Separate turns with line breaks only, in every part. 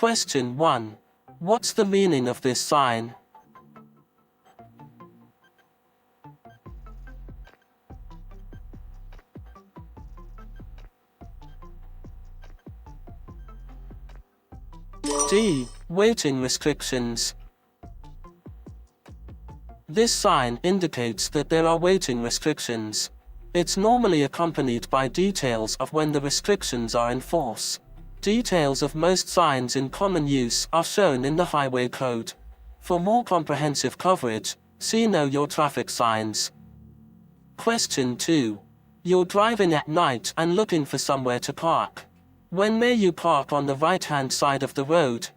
Question 1. What's the meaning of this sign? D. Waiting restrictions. This sign indicates that there are waiting restrictions. It's normally accompanied by details of when the restrictions are in force. Details of most signs in common use are shown in the highway code. For more comprehensive coverage, see Know Your Traffic Signs. Question 2. You're driving at night and looking for somewhere to park. When may you park on the right-hand side of the road?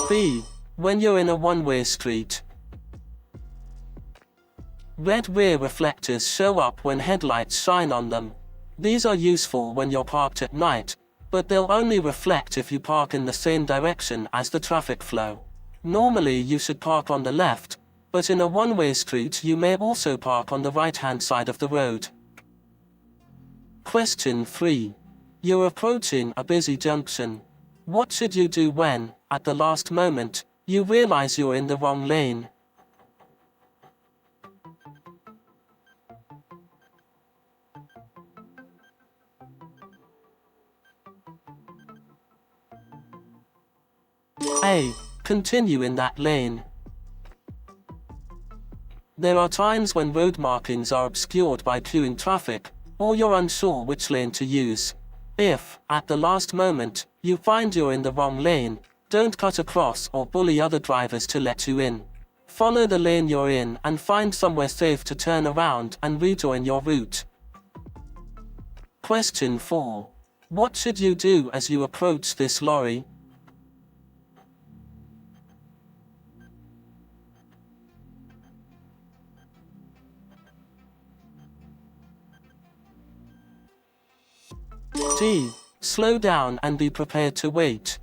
B. When you're in a one-way street. Red rear reflectors show up when headlights shine on them. These are useful when you're parked at night, but they'll only reflect if you park in the same direction as the traffic flow. Normally you should park on the left, but in a one-way street you may also park on the right-hand side of the road. Question 3. You're approaching a busy junction. What should you do when, at the last moment, you realize you're in the wrong lane? A. Continue in that lane. There are times when road markings are obscured by queuing traffic, or you're unsure which lane to use. If, at the last moment, you find you're in the wrong lane, don't cut across or bully other drivers to let you in. Follow the lane you're in and find somewhere safe to turn around and rejoin your route. Question 4. What should you do as you approach this lorry? D. Slow down and be prepared to wait.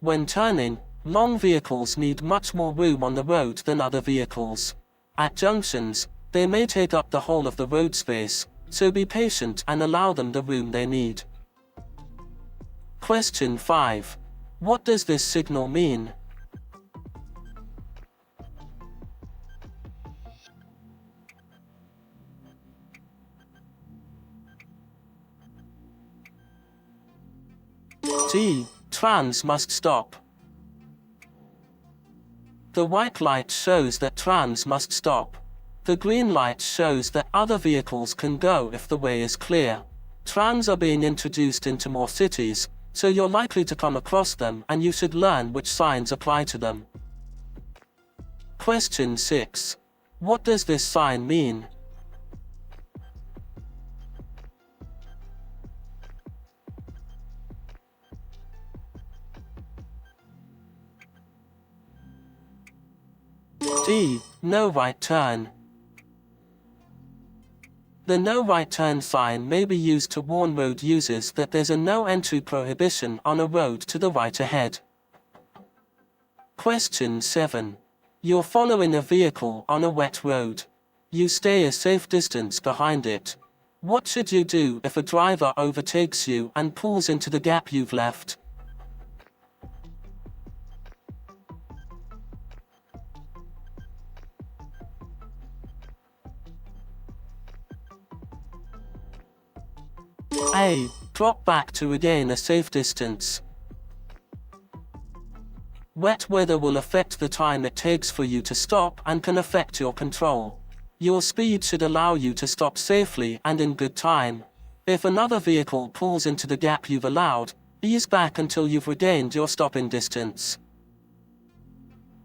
When turning, long vehicles need much more room on the road than other vehicles. At junctions, they may take up the whole of the road space, so be patient and allow them the room they need. Question 5. What does this signal mean? D. Trans must stop. The white light shows that trans must stop. The green light shows that other vehicles can go if the way is clear. Trams are being introduced into more cities, so you're likely to come across them and you should learn which signs apply to them. Question 6. What does this sign mean? D. No right turn. The no right turn sign may be used to warn road users that there's a no entry prohibition on a road to the right ahead. Question 7. You're following a vehicle on a wet road. You stay a safe distance behind it. What should you do if a driver overtakes you and pulls into the gap you've left? A. Drop back to regain a safe distance. Wet weather will affect the time it takes for you to stop and can affect your control. Your speed should allow you to stop safely and in good time. If another vehicle pulls into the gap you've allowed, ease back until you've regained your stopping distance.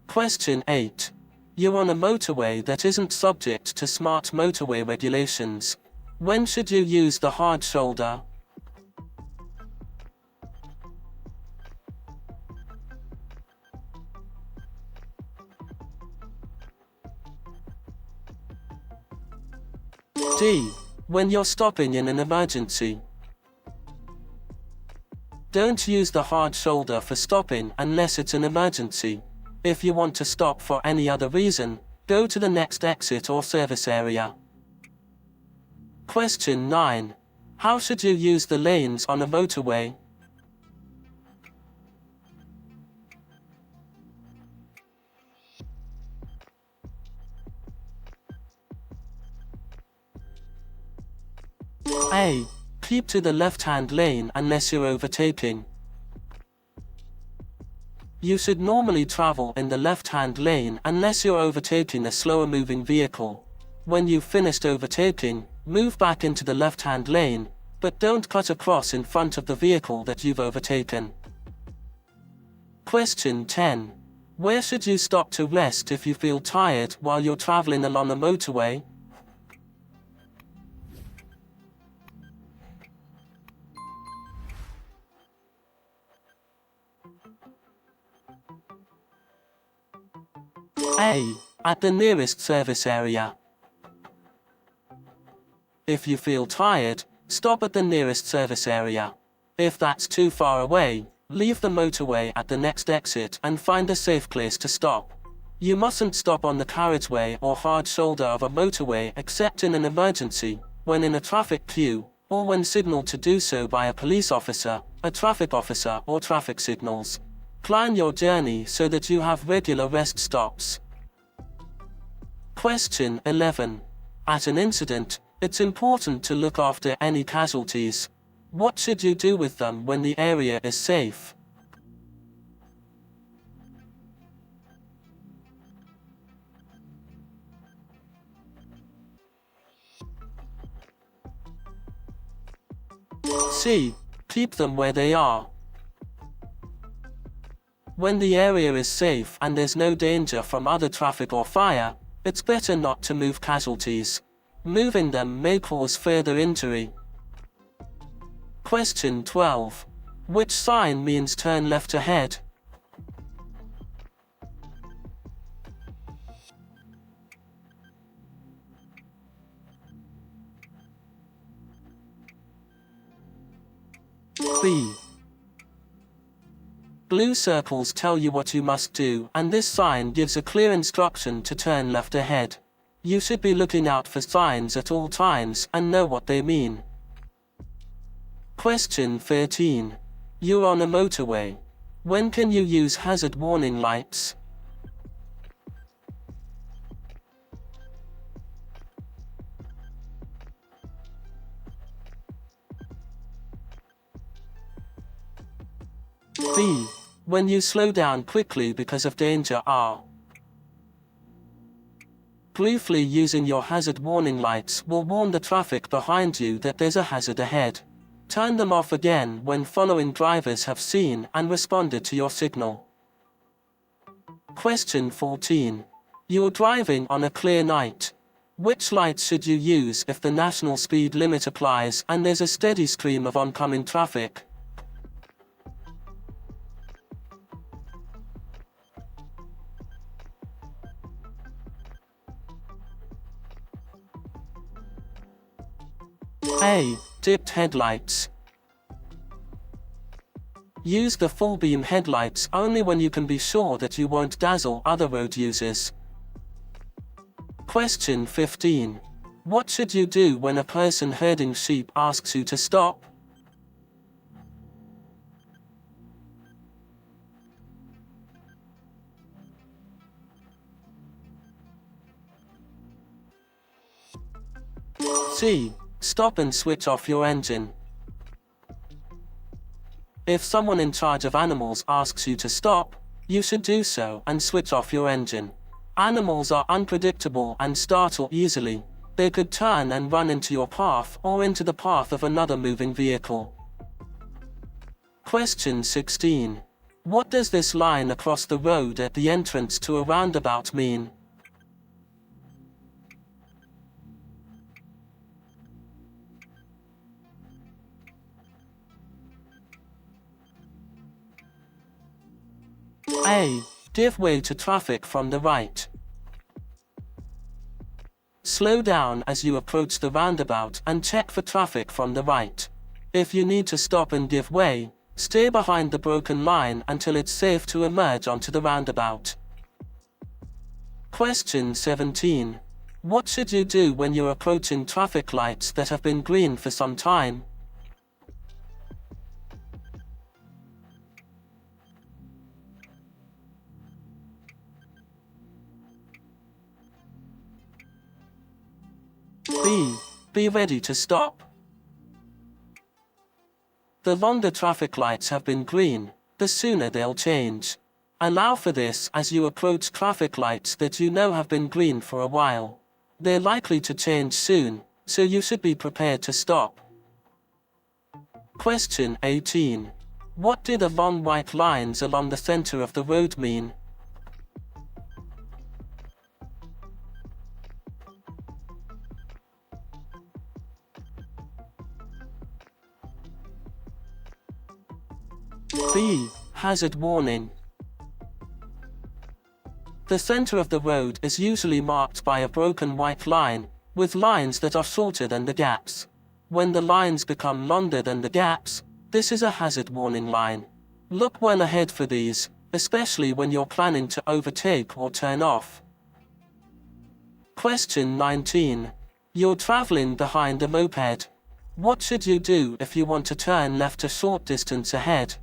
Question 8. You're on a motorway that isn't subject to smart motorway regulations. When should you use the hard shoulder? D. When you're stopping in an emergency. Don't use the hard shoulder for stopping unless it's an emergency. If you want to stop for any other reason, go to the next exit or service area. Question 9. How should you use the lanes on a motorway? A. Keep to the left-hand lane unless you're overtaking. You should normally travel in the left-hand lane unless you're overtaking a slower-moving vehicle. When you've finished overtaking, move back into the left-hand lane, but don't cut across in front of the vehicle that you've overtaken. Question 10. Where should you stop to rest if you feel tired while you're traveling along a motorway? A. At the nearest service area. If you feel tired, stop at the nearest service area. If that's too far away, leave the motorway at the next exit and find a safe place to stop. You mustn't stop on the carriageway or hard shoulder of a motorway except in an emergency, when in a traffic queue, or when signaled to do so by a police officer, a traffic officer, or traffic signals. Plan your journey so that you have regular rest stops. Question 11. At an incident, it's important to look after any casualties. What should you do with them when the area is safe? C. Keep them where they are. When the area is safe and there's no danger from other traffic or fire, it's better not to move casualties. Moving them may cause further injury. Question 12. Which sign means turn left ahead? B. Blue circles tell you what you must do, and this sign gives a clear instruction to turn left ahead. You should be looking out for signs at all times and know what they mean. Question 13. You're on a motorway. When can you use hazard warning lights? B. When you slow down quickly because of danger. R. Briefly using your hazard warning lights will warn the traffic behind you that there's a hazard ahead. Turn them off again when following drivers have seen and responded to your signal. Question 14. You're driving on a clear night. Which lights should you use if the national speed limit applies and there's a steady stream of oncoming traffic? A. Dipped headlights. Use the full beam headlights only when you can be sure that you won't dazzle other road users. Question 15. What should you do when a person herding sheep asks you to stop? C. Stop and switch off your engine. If someone in charge of animals asks you to stop, you should do so and switch off your engine. Animals are unpredictable and startle easily. They could turn and run into your path or into the path of another moving vehicle. Question 16. What does this line across the road at the entrance to a roundabout mean? A. Give way to traffic from the right. Slow down as you approach the roundabout and check for traffic from the right. If you need to stop and give way, stay behind the broken line until it's safe to emerge onto the roundabout. Question 17. What should you do when you're approaching traffic lights that have been green for some time? B. Be ready to stop. The longer traffic lights have been green, the sooner they'll change. Allow for this as you approach traffic lights that you know have been green for a while. They're likely to change soon, so you should be prepared to stop. Question 18. What do the long white lines along the center of the road mean? B. Hazard warning. The center of the road is usually marked by a broken white line, with lines that are shorter than the gaps. When the lines become longer than the gaps, this is a hazard warning line. Look well ahead for these, especially when you're planning to overtake or turn off. Question 19. You're traveling behind a moped. What should you do if you want to turn left a short distance ahead?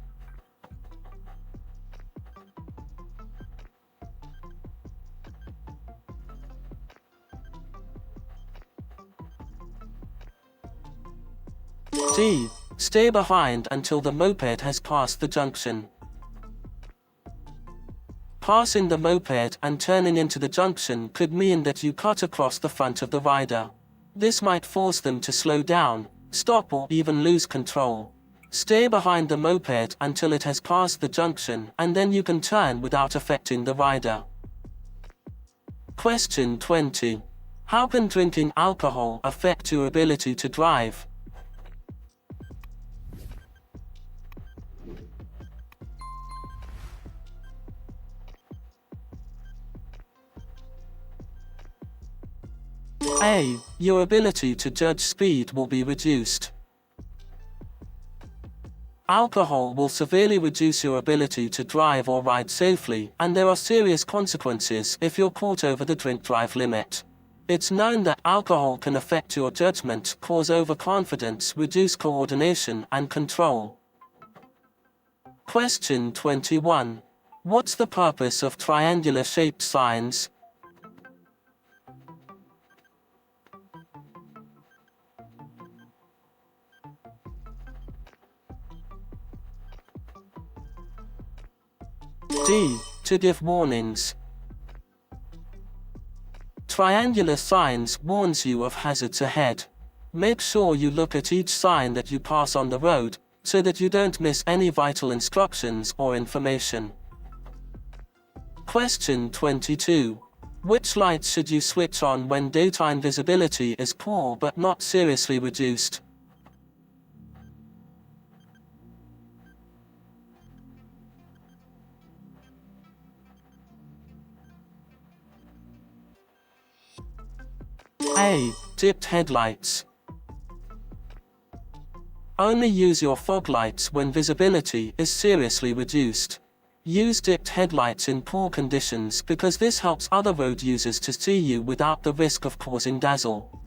D. Stay behind until the moped has passed the junction. Passing the moped and turning into the junction could mean that you cut across the front of the rider. This might force them to slow down, stop, or even lose control. Stay behind the moped until it has passed the junction, and then you can turn without affecting the rider. Question 20. How can drinking alcohol affect your ability to drive? A. Your ability to judge speed will be reduced. Alcohol will severely reduce your ability to drive or ride safely, and there are serious consequences if you're caught over the drink-drive limit. It's known that alcohol can affect your judgment, cause overconfidence, reduce coordination and control. Question 21. What's the purpose of triangular-shaped signs? D. To give warnings. Triangular signs warns you of hazards ahead. Make sure you look at each sign that you pass on the road, so that you don't miss any vital instructions or information. Question 22. Which lights should you switch on when daytime visibility is poor but not seriously reduced? A. Dipped headlights. Only use your fog lights when visibility is seriously reduced. Use dipped headlights in poor conditions because this helps other road users to see you without the risk of causing dazzle.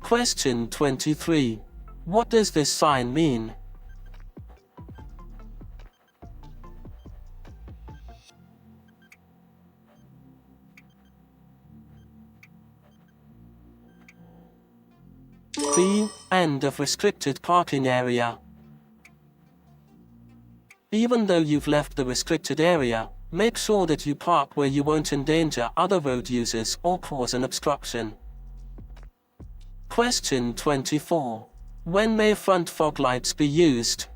Question 23. What does this sign mean? B. End of restricted parking area. Even though you've left the restricted area, make sure that you park where you won't endanger other road users or cause an obstruction. Question 24. When may front fog lights be used?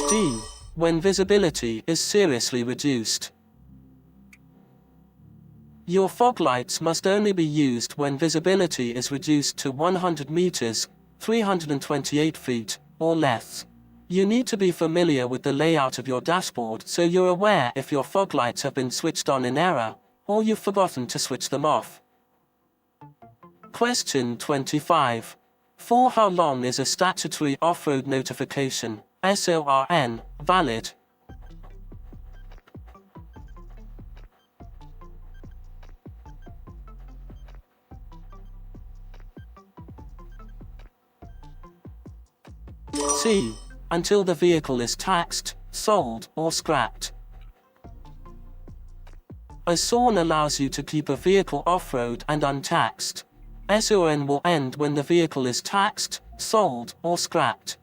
D. When visibility is seriously reduced. Your fog lights must only be used when visibility is reduced to 100 meters, 328 feet, or less. You need to be familiar with the layout of your dashboard so you're aware if your fog lights have been switched on in error, or you've forgotten to switch them off. Question 25. For how long is a statutory off-road notification, SORN, valid? C. Until the vehicle is taxed, sold, or scrapped. A SORN allows you to keep a vehicle off-road and untaxed. SORN will end when the vehicle is taxed, sold, or scrapped.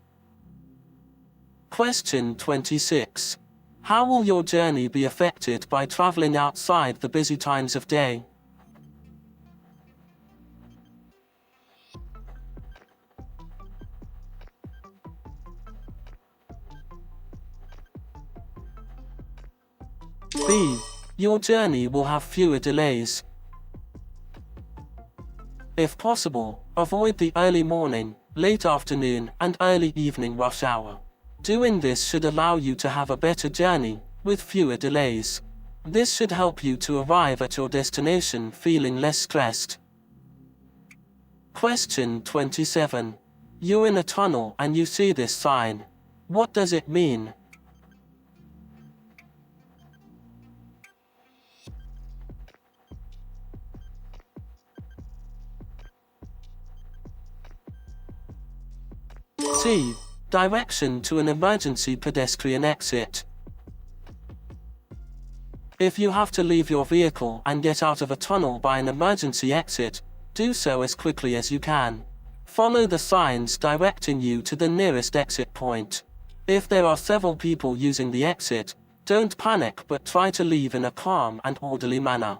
Question 26. How will your journey be affected by traveling outside the busy times of day? B. Your journey will have fewer delays. If possible, avoid the early morning, late afternoon, and early evening rush hour. Doing this should allow you to have a better journey, with fewer delays. This should help you to arrive at your destination feeling less stressed. Question 27. You're in a tunnel and you see this sign. What does it mean? C. Direction to an emergency pedestrian exit. If you have to leave your vehicle and get out of a tunnel by an emergency exit, do so as quickly as you can. Follow the signs directing you to the nearest exit point. If there are several people using the exit, don't panic but try to leave in a calm and orderly manner.